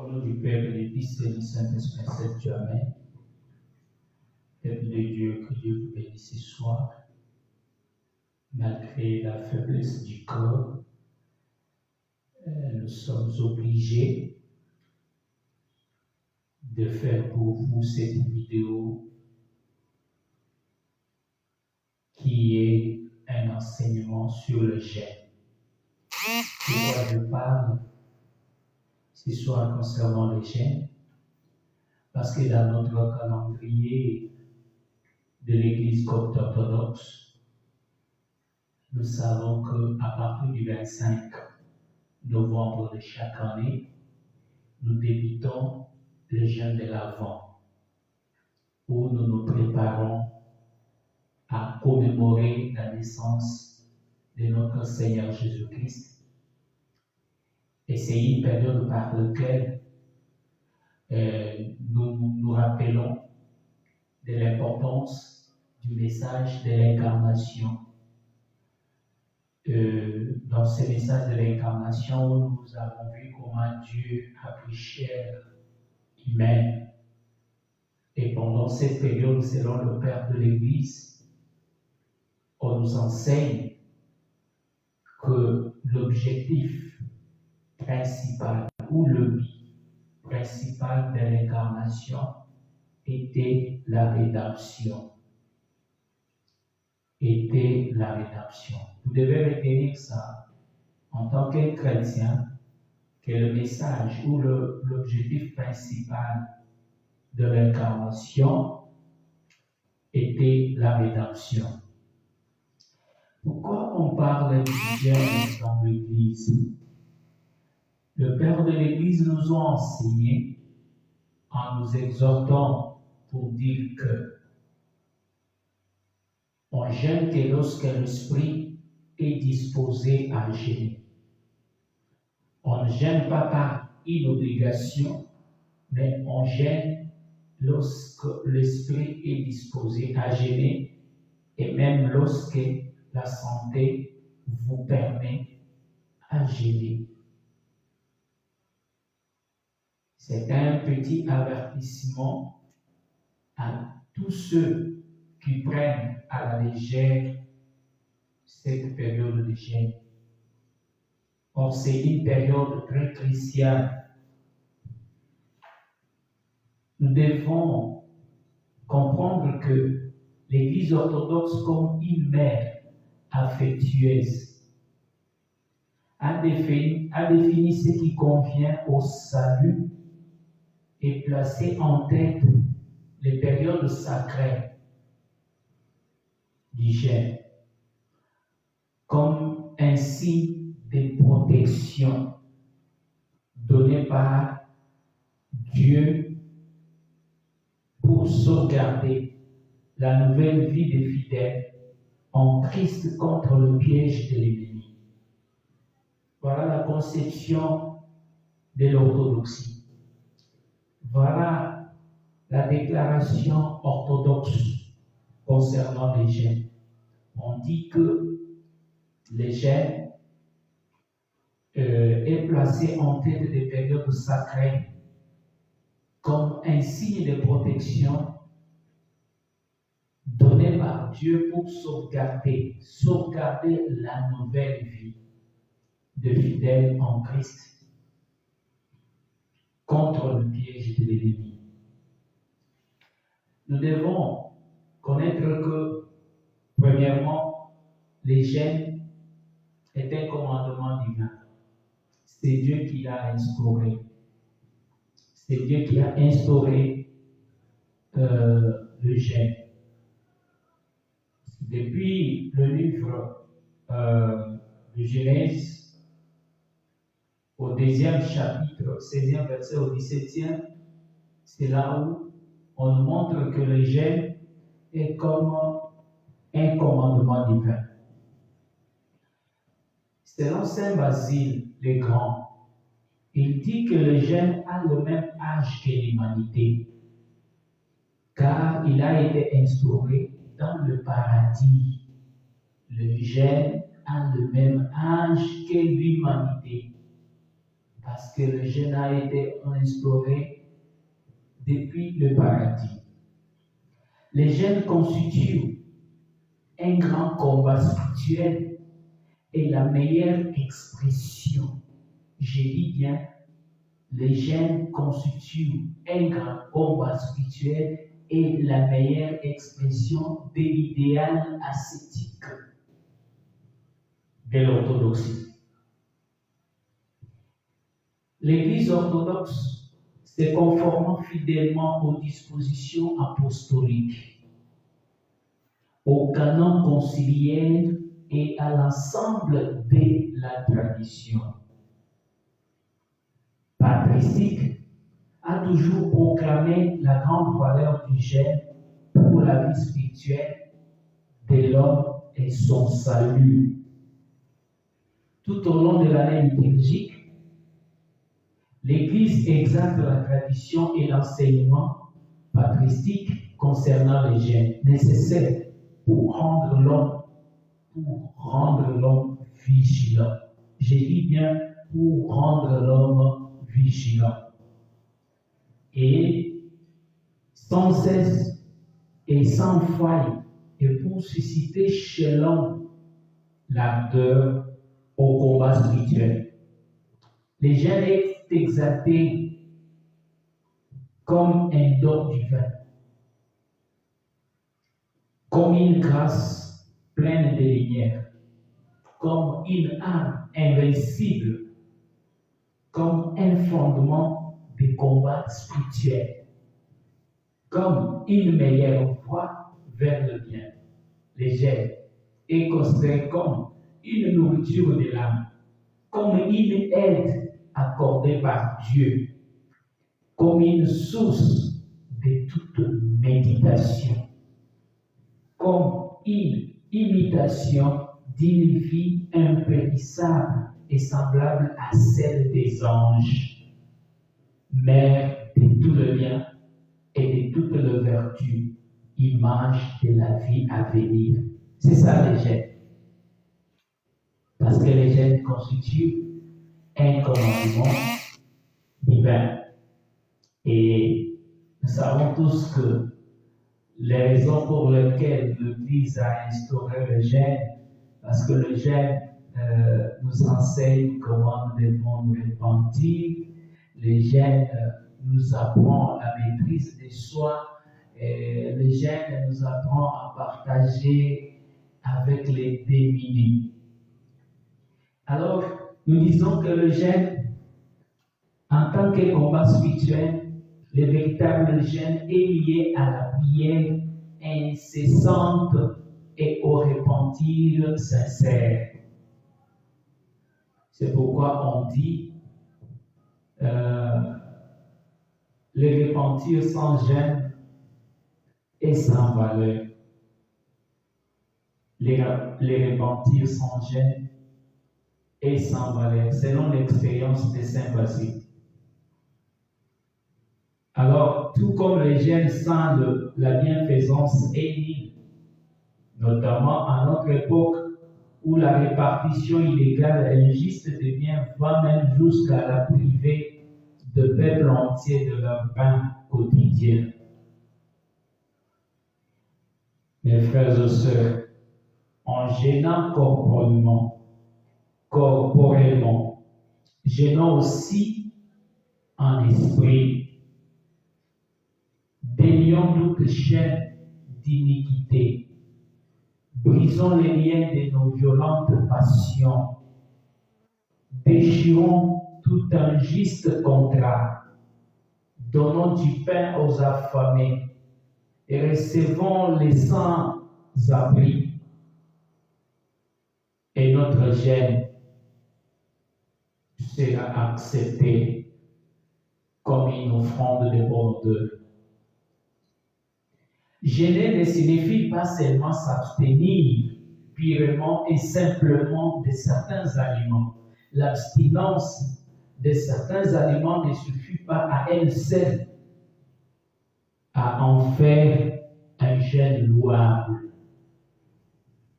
Au nom du Père, de Fils et du Saint-Esprit, cette jamais. Peuple de Dieu, que Dieu vous bénisse ce soir. Malgré la faiblesse du corps, nous sommes obligés de faire pour vous cette vidéo qui est un enseignement sur le jeûne. Pourquoi je parle ce soir concernant le jeûne? Parce que dans notre calendrier de l'Église copte orthodoxe, nous savons qu'à partir du 25 novembre de chaque année, nous débutons le jeûne de l'Avent, où nous nous préparons à commémorer la naissance de notre Seigneur Jésus-Christ. Et c'est une période par laquelle nous nous rappelons de l'importance du message de l'incarnation. Dans ce message de l'incarnation, nous avons vu comment Dieu a pris chair humaine. Et pendant cette période, selon le Père de l'Église, on nous enseigne que l'objectif principal ou le but principal de l'incarnation était la rédemption. Vous devez retenir ça en tant que chrétien, que le message ou l'objectif principal de l'incarnation était la rédemption. Pourquoi on parle du jeûne dans l'Église? Le Père de l'Église nous a enseigné en nous exhortant pour dire que on jeûne que lorsque l'esprit est disposé à jeûner. On ne jeûne pas par une obligation, mais on jeûne lorsque l'esprit est disposé à jeûner et même lorsque la santé vous permet à jeûner. C'est un petit avertissement à tous ceux qui prennent à la légère cette période de jeûne. Or, c'est une période très cruciale. Nous devons comprendre que l'Église orthodoxe, comme une mère affectueuse, a défini ce qui convient au salut et placé en tête les périodes sacrées du jeûne comme un signe de protection donné par Dieu pour sauvegarder la nouvelle vie des fidèles en Christ contre le piège de l'ennemi. Voilà la conception de l'orthodoxie. Voilà la déclaration orthodoxe concernant les jeûnes. On dit que le jeûne est placé en tête des périodes sacrées comme un signe de protection donné par Dieu pour sauvegarder la nouvelle vie de fidèles en Christ contre le piège de l'ennemi. Nous devons connaître que, premièrement, le jeûne est un commandement divin. C'est Dieu qui l'a instauré. C'est Dieu qui a instauré le jeûne. Depuis le livre de Genèse, au 2e chapitre, 16e verset au 17e, c'est là où on nous montre que le jeûne est comme un commandement divin. Selon Saint Basile le Grand, il dit que le jeûne a le même âge que l'humanité, car il a été instauré dans le paradis. Le jeûne a le même âge que l'humanité. parce que le jeûne a été instauré depuis le paradis. Le jeûne constitue un grand combat spirituel et la meilleure expression, je dis bien, le jeûne constitue un grand combat spirituel et la meilleure expression de l'idéal ascétique de l'orthodoxie. L'Église orthodoxe, se conformant fidèlement aux dispositions apostoliques, au canon conciliaire et à l'ensemble de la tradition patristique, a toujours proclamé la grande valeur du jeûne pour la vie spirituelle de l'homme et son salut. Tout au long de l'année liturgique, l'Église exalte la tradition et l'enseignement patristique concernant le jeûne, nécessaire pour rendre l'homme vigilant. Je dis bien pour rendre l'homme vigilant. Et sans cesse et sans faille, et pour susciter chez l'homme l'ardeur au combat spirituel. Le jeûne est exalté comme un don divin, comme une grâce pleine de lumière, comme une arme invincible, comme un fondement de combat spirituel, comme une meilleure voie vers le bien. Le jeûne est considéré comme une nourriture de l'âme, comme une aide accordée par Dieu, comme une source de toute méditation, comme une imitation d'une vie impérissable et semblable à celle des anges, mère de tout le bien et de toute la vertu, image de la vie à venir. C'est ça le jeûne. Parce que le jeûne constitue un commandement divin. Et nous savons tous que les raisons pour lesquelles l'Église a instauré le jeûne, parce que le jeûne nous enseigne comment nous devons nous repentir, le jeûne nous apprend la maîtrise de soi, le jeûne nous apprend à partager avec les démunis. Alors, nous disons que le jeûne, en tant que combat spirituel, le véritable jeûne est lié à la prière incessante et au repentir sincère. C'est pourquoi on dit le repentir sans jeûne est sans valeur. Le repentir sans jeûne est sans valeur, selon l'expérience de Saint Basile. Alors, tout comme le jeûne sans la bienfaisance est nul, notamment à notre époque où la répartition illégale et injuste des biens va même jusqu'à la priver de peuples entiers de leur pain quotidien. Mes frères et sœurs, en jeûnant corporellement, jeûnons aussi en esprit. Délions toute chaîne d'iniquité. Brisons les liens de nos violentes passions. Déchirons tout injuste contrat. Donnons du pain aux affamés et recevons les sans-abri. Et notre jeûne sera accepté comme une offrande de bonheur. Jeûner ne signifie pas seulement s'abstenir purement et simplement de certains aliments. L'abstinence de certains aliments ne suffit pas à elle seule à en faire un jeûne louable.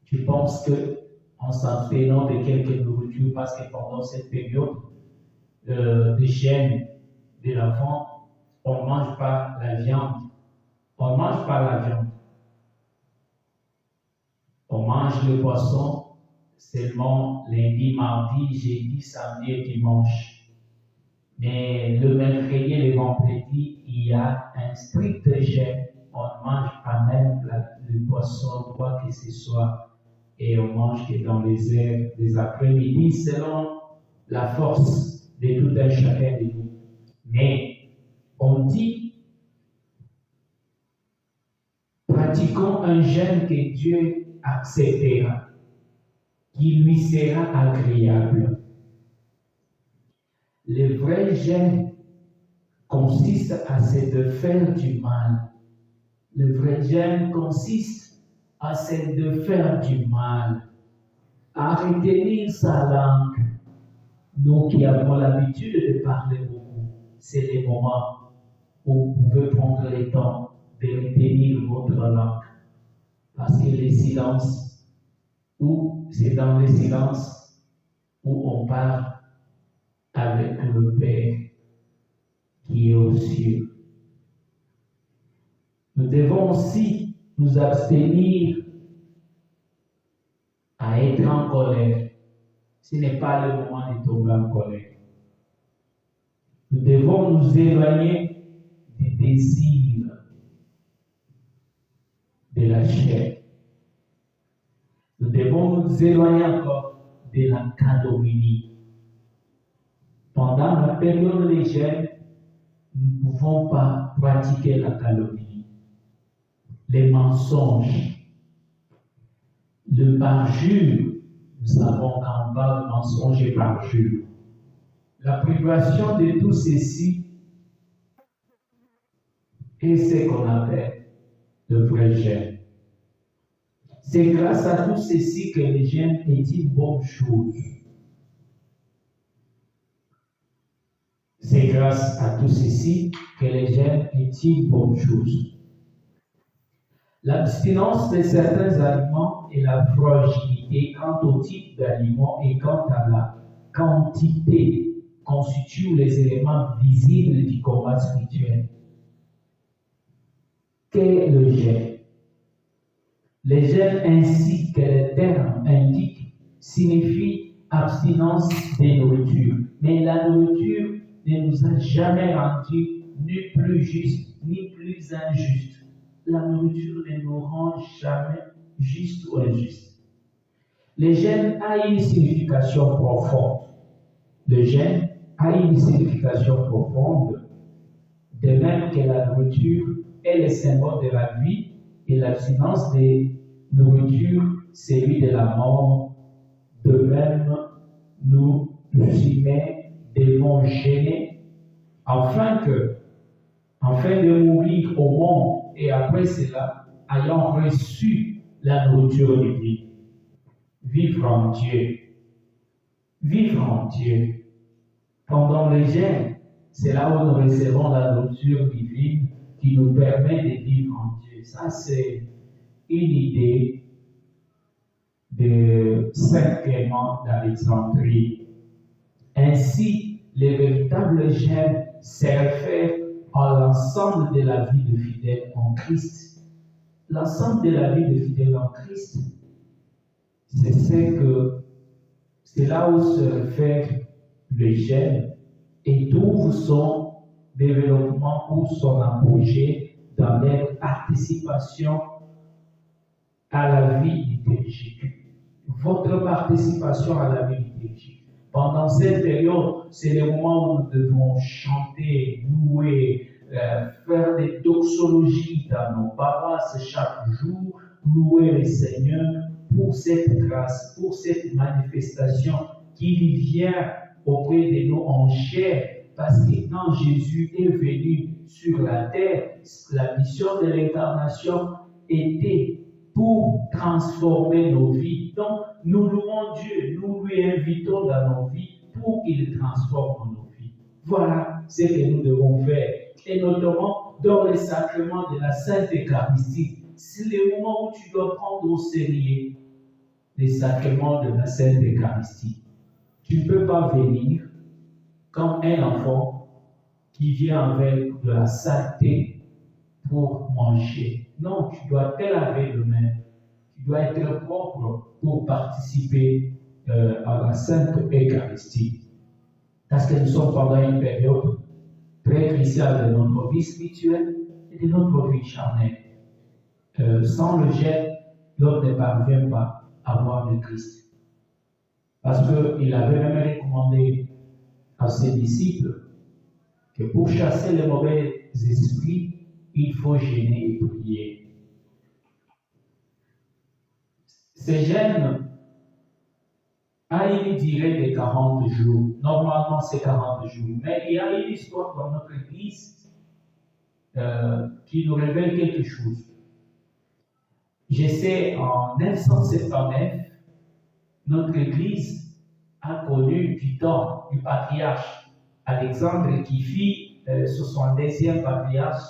Tu penses que en s'abstenant de quelque nourriture, parce que pendant cette période, de jeûne de l'enfant, on ne mange pas la viande. On ne mange pas la viande. On mange le poisson seulement lundi, mardi, jeudi, samedi et dimanche. Mais le mercredi et le vendredi, il y a un strict jeûne. On ne mange pas même le poisson, quoi que ce soit. Et on mange que dans les heures des après-midi, selon la force de tout un chacun de nous. Mais on dit, pratiquons un jeûne que Dieu acceptera, qui lui sera agréable. Le vrai jeûne consiste à se de faire du mal. Le vrai jeûne consiste à se de faire du mal, à retenir sa langue. Nous qui avons l'habitude de parler beaucoup, c'est le moment où vous pouvez prendre le temps de retenir votre langue. Parce que le silence, c'est dans le silence où on parle avec le Père qui est aux cieux. Nous devons aussi nous abstenir à être en colère. Ce n'est pas le moment de tomber en colère. Nous devons nous éloigner des désirs de la chair. Nous devons nous éloigner encore de la calomnie. Pendant la période de jeûne, nous ne pouvons pas pratiquer la calomnie, les mensonges, le parjure. Nous savons qu'en bas, le mensonge et parjure. La privation de tout ceci est ce qu'on appelle le vrai jeûne. C'est grâce à tout ceci que le jeûne est une bonne chose. C'est grâce à tout ceci que le jeûne est une bonne chose. L'abstinence de certains aliments et la fragilité quant au type d'aliments et quant à la quantité constituent les éléments visibles du combat spirituel. Qu'est le jeûne? Le jeûne, ainsi que le terme indique, signifie abstinence de nourriture. Mais la nourriture ne nous a jamais rendus ni plus justes ni plus injustes. La nourriture ne nous rend jamais juste ou injuste. Le jeûne a une signification profonde. Le jeûne a une signification profonde, de même que la nourriture est le symbole de la vie et l'abstinence de nourriture, celui de la mort. De même, nous, humains, devons jeûner afin de mourir au monde et après cela, ayant reçu la nourriture divine. Vivre en Dieu. Vivre en Dieu. Pendant le jeûne, c'est là où nous recevons la nourriture divine qui nous permet de vivre en Dieu. Ça, c'est une idée de Saint Clément d'Alexandrie. Ainsi, le véritable jeûne se réfère à l'ensemble de la vie de fidèle en Christ. L'ensemble de la vie de fidèle en Christ, c'est là où se réfère le jeûne et trouve son développement ou son apogée dans leur participation à la vie liturgique. Votre participation à la vie liturgique. Pendant cette période, c'est le moment où nous devons chanter, louer, faire des doxologies dans nos paroisses chaque jour, louer le Seigneur pour cette grâce, pour cette manifestation qui vient auprès de nous en chair. Parce que quand Jésus est venu sur la terre, la mission de l'incarnation était pour transformer nos vies. Donc, nous louons Dieu, nous lui invitons dans nos vies pour qu'il transforme nos vies. Voilà ce que nous devons faire. Et notamment dans le sacrement de la Sainte Eucharistie. C'est le moment où tu dois prendre au sérieux les sacrements de la Sainte Eucharistie. Tu ne peux pas venir comme un enfant qui vient avec de la saleté pour manger. Non, tu dois te laver les mains. Tu dois être propre pour participer à la Sainte Eucharistie. Parce que nous sommes pendant une période très cruciale de notre vie spirituelle et de notre vie charnelle. Sans le jeûne, l'homme ne parvient pas à voir le Christ. Parce qu'il avait même recommandé à ses disciples que pour chasser les mauvais esprits, il faut jeûner et prier. Ce jeûne a une durée de 40 jours. Normalement, c'est 40 jours. Mais il y a une histoire dans notre Église qui nous révèle quelque chose. Je sais, en 979, notre Église a connu du temps du patriarche Alexandre qui fit 72e patriarche,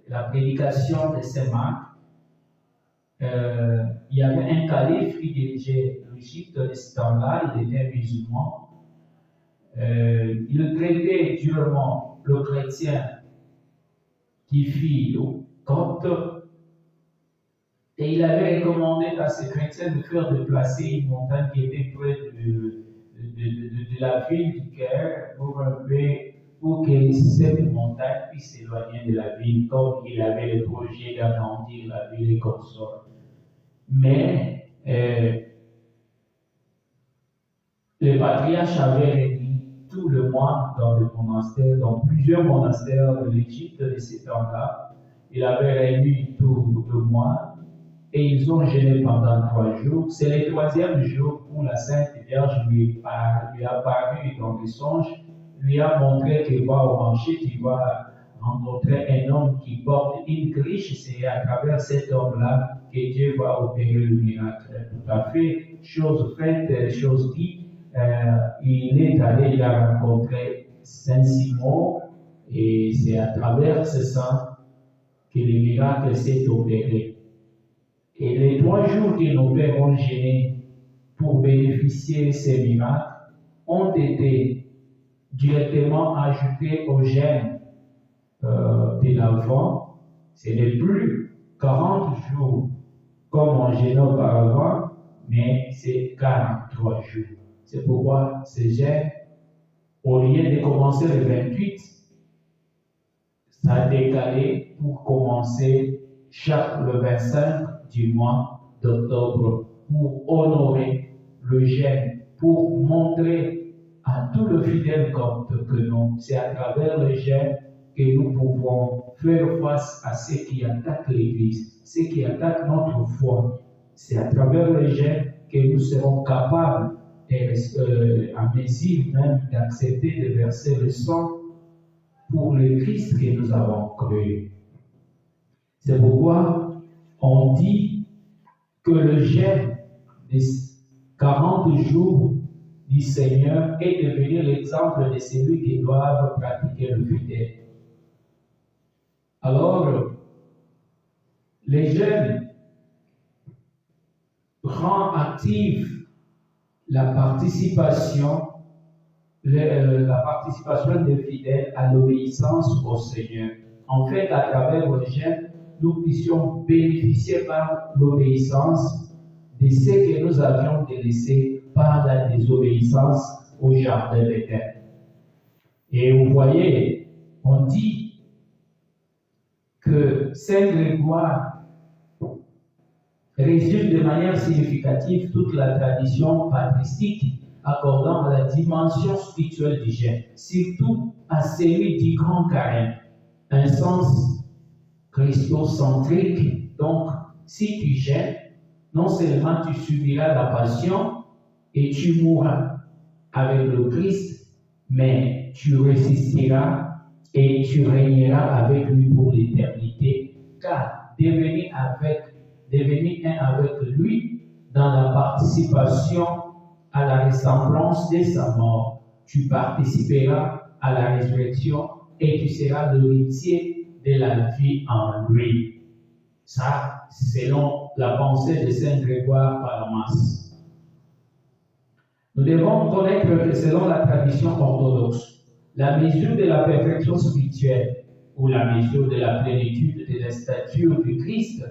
la prédication de Saint-Marc. Il y avait un calife qui dirigeait l'Égypte de ce temps-là, il était musulman. Il traitait durement le chrétien qui fit le copte. Et il avait recommandé à ces chrétiens de faire déplacer une montagne qui était près de la ville du Caire pour que cette montagne puisse s'éloigner de la ville, comme il avait le projet d'agrandir la ville et consort. Mais le patriarche avait réuni tout le mois dans le monastère, dans plusieurs monastères de l'Égypte de ces temps-là. Il avait réuni tout le mois. Et ils ont jeûné pendant 3 jours. C'est le 3e jour où la Sainte Vierge lui a apparu dans les songes, lui a montré qu'il va au marché, qu'il va rencontrer un homme qui porte une criche. C'est à travers cet homme-là que Dieu va opérer le miracle. Tout à fait, chose faite, chose dite. Il est allé, il a rencontré Saint Simon, et c'est à travers ce saint que le miracle s'est opéré. Et les 3 jours que nos pères ont jeûné pour bénéficier de ces miracles ont été directement ajoutés au jeûne de l'Avent. Ce n'est plus 40 jours comme on jeûnait auparavant, mais c'est 43 jours. C'est pourquoi ce jeûne, au lieu de commencer le 28, ça a décalé pour commencer le 25 du mois d'octobre, pour honorer le jeûne, pour montrer à tout le fidèle copte que nous, c'est à travers le jeûne que nous pouvons faire face à ceux qui attaquent l'Église, ceux qui attaquent notre foi. C'est à travers le jeûne que nous serons capables, à mesure même, d'accepter de verser le sang pour le Christ que nous avons cru. C'est pourquoi on dit que le jeûne des 40 jours du Seigneur est devenu l'exemple de celui qui doit pratiquer le fidèle. Alors, le jeûne rend active la participation des fidèles à l'obéissance au Seigneur. En fait, à travers le jeûne, nous puissions bénéficier par l'obéissance de ce que nous avions délaissé par la désobéissance au jardin d'Éden. Et vous voyez, on dit que Saint Grégoire résume de manière significative toute la tradition patristique accordant à la dimension spirituelle du jeûne, surtout à celui du grand carême, un sens christocentrique. Donc, si tu jeûnes, non seulement tu subiras la passion et tu mourras avec le Christ, mais tu résisteras et tu régneras avec lui pour l'éternité, car devenir un avec lui dans la participation à la ressemblance de sa mort, tu participeras à la résurrection et tu seras l'héritier de la vie en lui. Ça, selon la pensée de Saint Grégoire Palamas. Nous devons connaître que selon la tradition orthodoxe, La mesure de la perfection spirituelle ou la mesure de la plénitude de la stature du Christ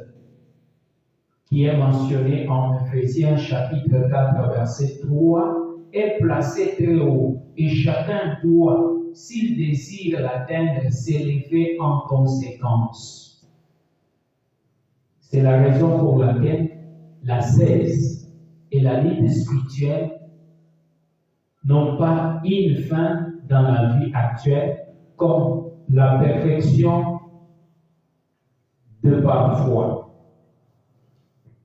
qui est mentionnée en Ephésiens chapitre 4 verset 3 est placée très haut et chacun doit, s'il désire l'atteindre, s'élever en conséquence. C'est la raison pour laquelle l'ascèse et la lutte spirituelle n'ont pas une fin dans la vie actuelle comme la perfection de parfois.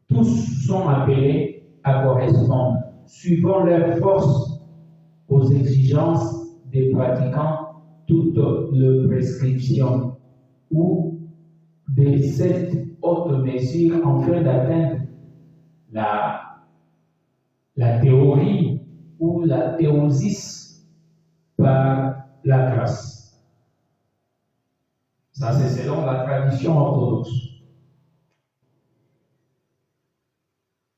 Tous sont appelés à correspondre, suivant leur force, aux exigences des pratiquants toutes les prescriptions ou de cette haute mesure afin d'atteindre la théorie ou la théosis par la grâce. Ça, c'est selon la tradition orthodoxe.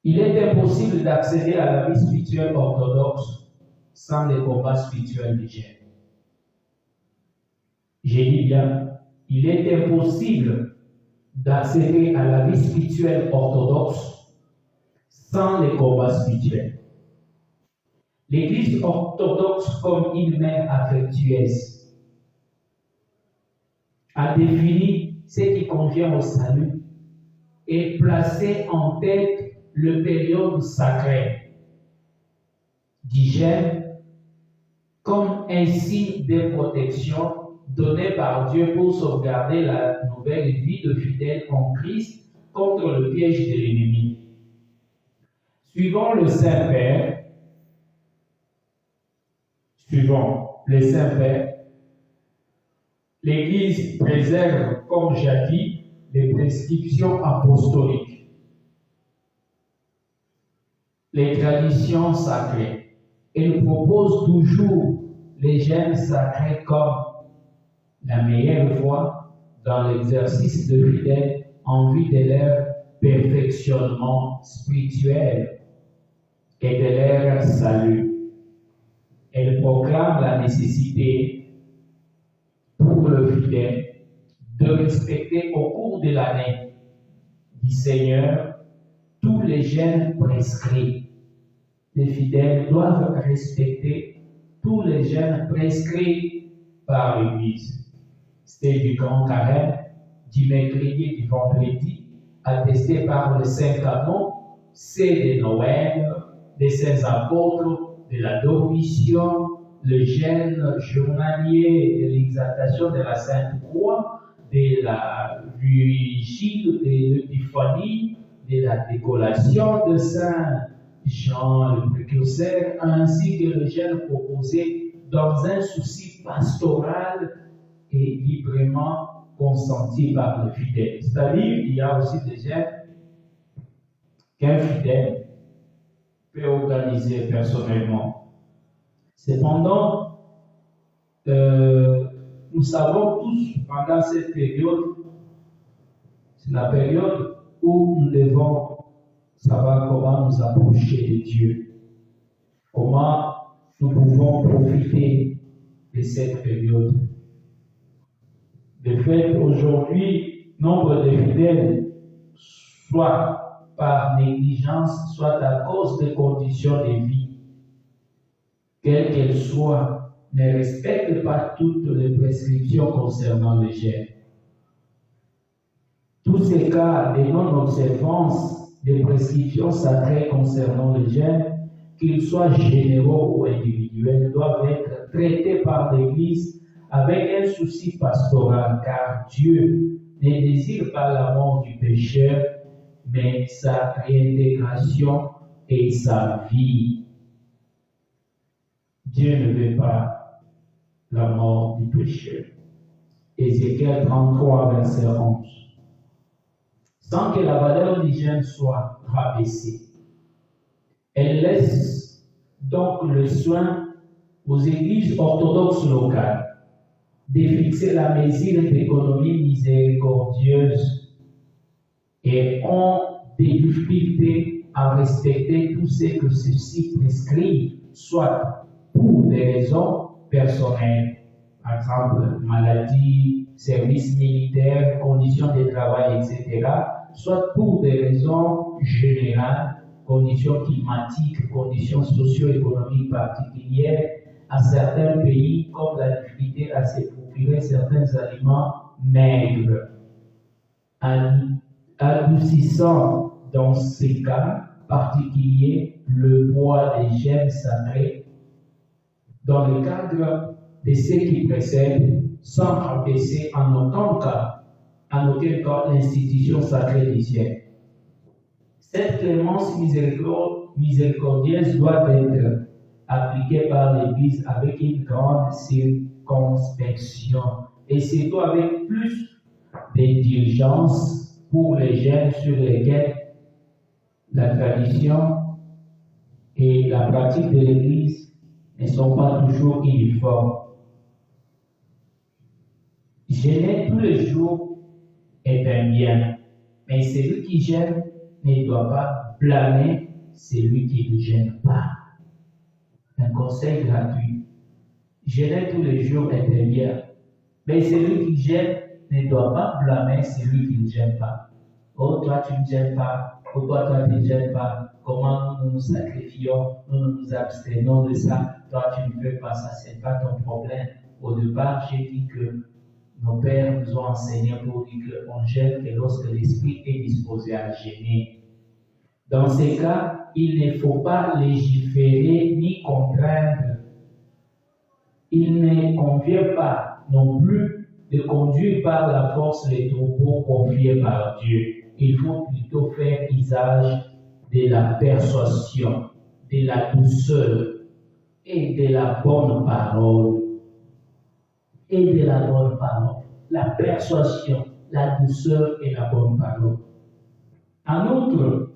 Il est impossible d'accéder à la vie spirituelle orthodoxe sans les combats spirituels légers. J'ai dit bien, il est impossible d'accéder à la vie spirituelle orthodoxe sans les combats spirituels. L'Église orthodoxe, comme une mère affectueuse, a défini ce qui convient au salut et placé en tête le période sacré du jeûne comme un signe de protection donné par Dieu pour sauvegarder la nouvelle vie de fidèles en Christ contre le piège de l'ennemi. Suivant le Saint-Père, l'Église préserve, comme j'ai dit, les prescriptions apostoliques, les traditions sacrées. Elle propose toujours les jeûnes sacrés comme la meilleure voie dans l'exercice de fidèles en vue de leur perfectionnement spirituel et de leur salut. Elle proclame la nécessité pour le fidèle de respecter au cours de l'année du Seigneur tous les jeûnes prescrits. Les fidèles doivent respecter tous les jeûnes prescrits par l'Église. C'est du grand carême, du mercredi et du vendredi, attesté par les saints canons, c'est de Noël, des saints apôtres, de la Dormition, le jeûne journalier de l'exaltation de la Sainte Croix, de la vigile de l'Épiphanie, de la décollation de Saint Jean le Précurseur, ainsi que le jeûne proposé dans un souci pastoral et librement consenti par le fidèle. C'est-à-dire, il y a aussi des jeûnes qu'un fidèle peut organiser personnellement. Cependant, nous savons tous, pendant cette période, c'est la période où nous devons savoir comment nous approcher de Dieu, comment nous pouvons profiter de cette période. De fait, aujourd'hui, nombre de fidèles, soit par négligence, soit à cause des conditions de vie, quelles qu'elles soient, ne respectent pas toutes les prescriptions concernant le jeûne. Tous ces cas de non-observance des prescriptions sacrées concernant le jeûne, qu'ils soient généraux ou individuels, doivent être traités par l'Église avec un souci pastoral, car Dieu ne désire pas la mort du pécheur, mais sa réintégration et sa vie. Dieu ne veut pas la mort du pécheur. Ézéchiel 33, verset 11. Sans que la valeur du jeûne soit rabaissée. Elle laisse donc le soin aux églises orthodoxes locales de fixer la mesure d'économie miséricordieuse et ont des difficultés à respecter tout ce que ceci prescrit, soit pour des raisons personnelles, par exemple, maladie, service militaire, conditions de travail, etc., soit pour des raisons générales, conditions climatiques, conditions socio-économiques particulières, à certains pays, comme la difficulté à se procurer certains aliments maigres, adoucissant dans ces cas particuliers le poids des gènes sacrés dans le cadre de ce qui précède, sans rabaisser en aucun cas l'institution sacrée du ciel. Cette clémence miséricordieuse doit être appliquée par l'Église avec une grande circonspection et surtout avec plus de diligence pour les gènes sur lesquels la tradition et la pratique de l'Église ne sont pas toujours uniformes. Jeûner tous les jours est un bien, mais celui qui jeûne ne doit pas blâmer celui qui ne jeûne pas. Un conseil gratuit. Jeûner tous les jours est un bien, mais celui qui jeûne ne doit pas blâmer celui qui ne jeûne pas. Oh, toi tu ne jeûnes pas. Pourquoi toi tu ne jeûnes pas? Comment nous nous sacrifions, nous nous abstenons de ça? Toi tu ne fais pas ça, ce n'est pas ton problème. Au départ, j'ai dit que nos pères nous ont enseigné pour dire qu'on jeûne que lorsque l'esprit est disposé à jeûner. Dans ces cas, il ne faut pas légiférer ni contraindre. Il ne convient pas non plus de conduire par la force les troupeaux confiés par Dieu. Il faut plutôt faire usage de la persuasion, de la douceur et de la bonne parole. La persuasion, la douceur et la bonne parole. En outre,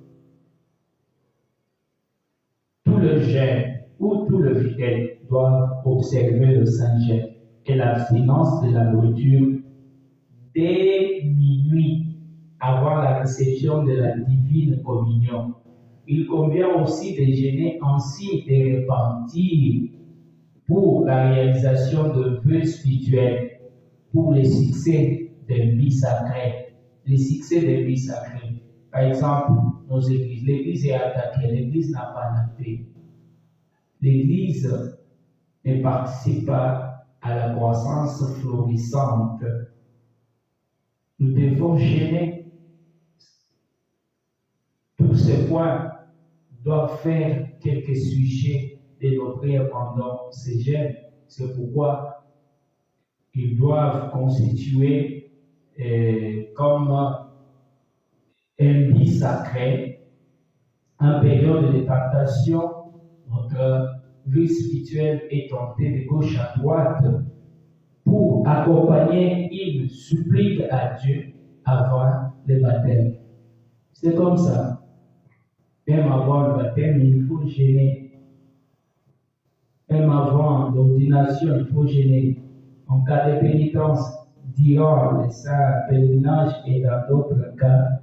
tout le jeune ou tout le fidèle doivent observer le Saint-Jeûne et l'abstinence de la nourriture dès minuit avant la réception de la divine communion. Il convient aussi de jeûner en signe de repentir pour la réalisation de vœux spirituels, pour le succès des vies sacrées. Le succès des vies sacrées. Par exemple, nos églises. L'église est attaquée, l'église n'a pas la paix. L'église ne participe pas à la croissance florissante. Nous devons jeûner. Tous ces points doivent faire quelques sujets de nos prières pendant ces jeûnes. C'est pourquoi ils doivent constituer comme un vie sacré, en période de tentation, notre vie spirituelle est tentée de gauche à droite pour accompagner une supplique à Dieu avant le baptême. C'est comme ça. Même avant le baptême, il faut jeûner. Même avant l'ordination, il faut jeûner. En cas de pénitence, durant les saints pèlerinages et dans d'autres cas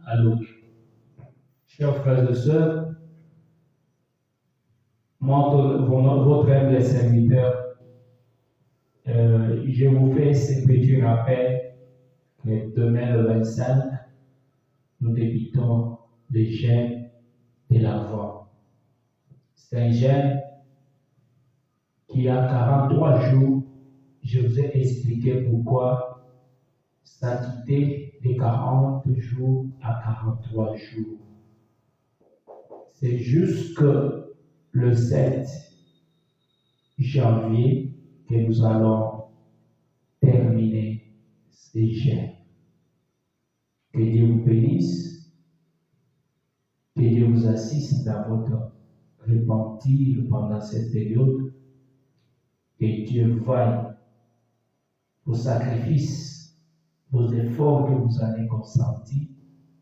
à l'autre. Chers frères et sœurs, votre humble serviteur, je vous fais ce petit rappel que demain le 25, nous débutons le jeûne de l'Avent. C'est un jeûne qui a 43 jours. Je vous ai expliqué pourquoi sanctité de 40 jours à 43 jours. C'est jusque le 7 janvier que nous allons terminer ces jeûnes. Que Dieu vous bénisse, que Dieu vous assiste dans votre repentir pendant cette période, que Dieu voie vos sacrifices, vos efforts que vous avez consentis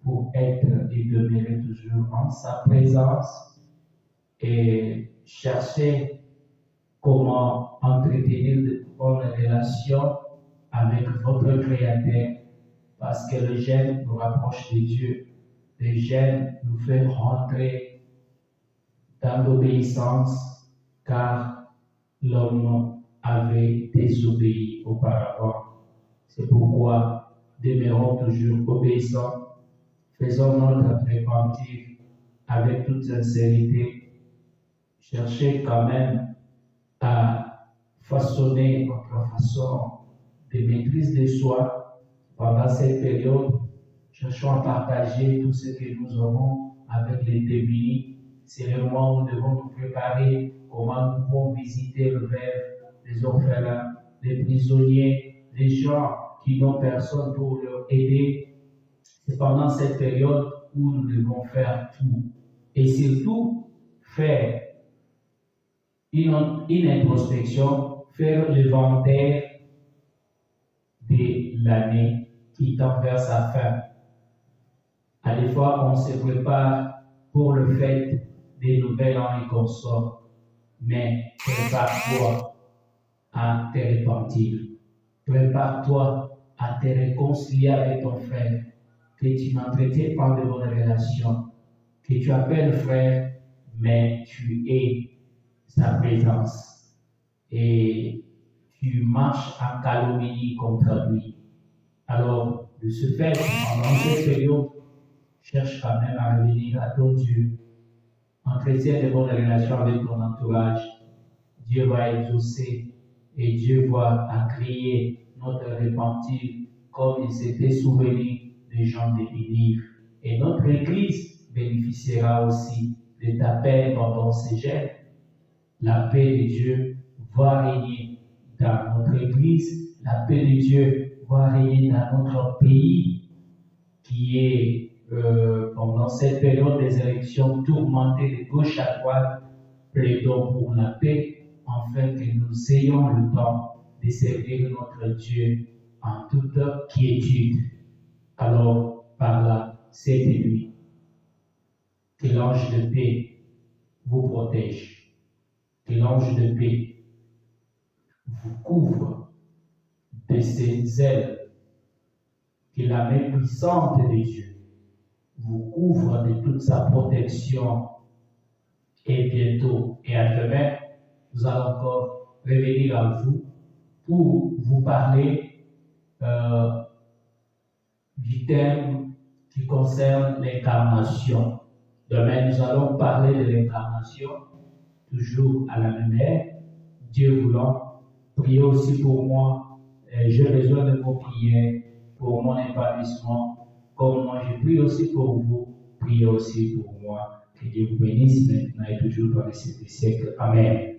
pour être et demeurer toujours en sa présence et chercher comment entretenir de bonnes relations avec votre Créateur, parce que le jeûne nous rapproche de Dieu. Le jeûne nous fait rentrer dans l'obéissance, car l'homme avaient désobéi auparavant. C'est pourquoi demeurons toujours obéissants, faisons notre repentir avec toute sincérité, cherchez quand même à façonner notre façon de maîtrise de soi pendant cette période. Cherchons à partager tout ce que nous aurons avec les démunis. C'est le moment où nous devons nous préparer comment nous pouvons visiter le veuve, les orphelins, les prisonniers, les gens qui n'ont personne pour leur aider. C'est pendant cette période où nous devons faire tout. Et surtout, faire une introspection, faire l'inventaire de l'année qui tend vers sa fin. À des fois, on se prépare pour le fait des nouvel an et consorts, mais prépare-toi à te repentir. Prépare-toi à te réconcilier avec ton frère, que tu n'entretiens pas de bonnes relations, que tu appelles frère, mais tu es sa présence et tu marches en calomnie contre lui. Alors, de ce fait, pendant cette période, cherche quand même à revenir à ton Dieu. Entretiens de bonnes relations avec ton entourage. Dieu va exaucer et Dieu va agréer notre repentir comme il s'était souvenu des gens de Ninive. Et notre Église bénéficiera aussi de ta paix pendant ces jeûnes. La paix de Dieu va régner dans notre Église. La paix de Dieu va régner dans notre pays qui est pendant cette période des élections tourmentée de gauche à droite, plaidons pour la paix, afin que nous ayons le temps de servir notre Dieu en toute quiétude. Alors, par là, cette nuit, que l'ange de paix vous protège, que l'ange de paix vous couvre de ses ailes, que la main puissante de Dieu vous couvre de toute sa protection. Et bientôt et à demain, nous allons encore revenir à vous pour vous parler du thème qui concerne l'incarnation. Demain, nous allons parler de l'incarnation, toujours à la même heure. Dieu voulant, priez aussi pour moi. J'ai besoin de vos prières pour mon épanouissement. Comme moi, je prie aussi pour vous, priez aussi pour moi. Que Dieu vous bénisse maintenant et toujours dans les siècles. Amen.